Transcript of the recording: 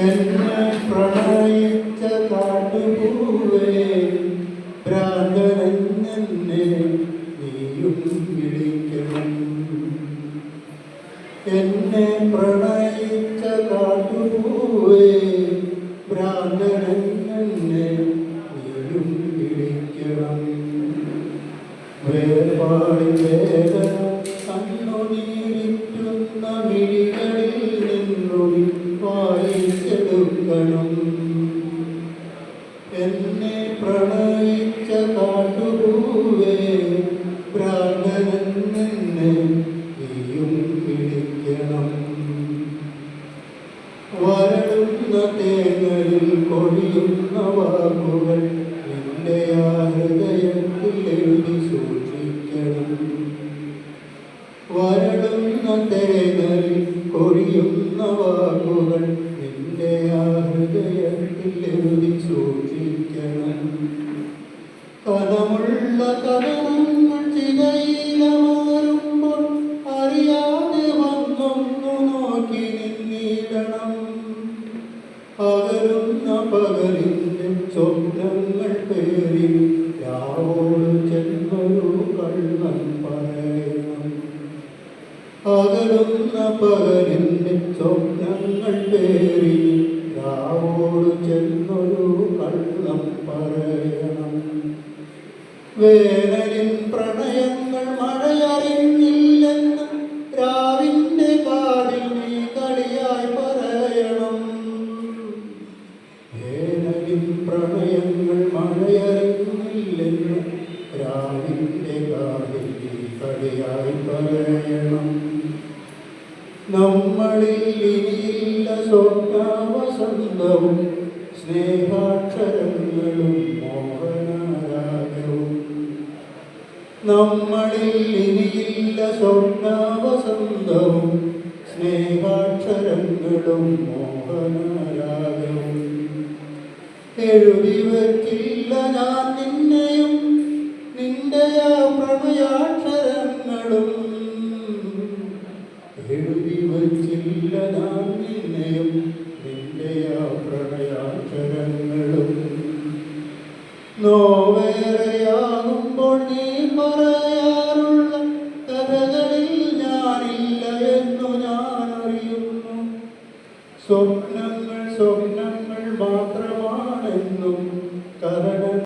എന്നെ പ്രണയിച്ച കാട്ടുപൂവേ ഭ്രാന്തനെന്നെ നീയും വിളിക്കണം. എന്നെ പ്രണയിച്ച കാട്ടുപൂവേ ഭ്രാന്തനെന്നെ നീയും വിളിക്കണം. വേർപാടിൻ വേദന കണ്ണുനീരിറ്റുന്ന മിഴികളിൽ നിന്നൊഴി വായിച്ചെടുക്കണം. എന്നെ പ്രണയിച്ച കാട്ടുപൂവേ ഭ്രാന്തനെന്നെ നീയും വിളിക്കണം. വരളുന്ന തേങ്ങലിൽ കൊഴിയുന്ന വാക്കുകൾ നിന്റെ ആ ഹൃദയത്തിൽ എഴുതി സൂക്ഷിക്കണം. വരളുന്ന തേങ്ങലിൽ കൊഴിയുന്ന വാക്കുകൾ നിന്റെ ആ ഹൃദയത്തിൽ എഴുതി സൂക്ഷിക്കണം. കനമുള്ള കഥനങ്ങൾ ചിതയിലമാറുമ്പോൾ അറിയാതെ വന്നൊന്നു നോക്കി നിന്നിടണം. അകലുന്ന പകലിൻ്റെ സ്വപ്നങ്ങൾ പേറി രാവോട് ചെന്നൊരു കള്ളൻ പറയണം. അകലുന്ന പകലിൻ്റെ സ്വപ്നങ്ങൾ പേറി രാവോട് ചെന്നൊരു കള്ളം പറയണം. വേനലിൻ പ്രണയങ്ങൾ മഴയറിഞ്ഞില്ലെന്ന് രാവിൻ്റെ കാതിൽ നീ കളിയായി പറയണം. വേനലിൻ പ്രണയങ്ങൾ മഴയറിഞ്ഞില്ലെന്ന് രാവിൻ്റെ കാതിൽ നീ കളിയായി പറയണം. നമ്മളിൽ ഇനിയില്ല സ്വപ്നവസന്തവും സ്നേഹാക്ഷരങ്ങളും മോഹനരാഗവും. നമ്മളിൽ ഇനിയില്ല സ്വപ്നവസന്തവും സ്നേഹാക്ഷരങ്ങളും മോഹനരാഗവും. എഴുതി വച്ചില്ല ഞാൻ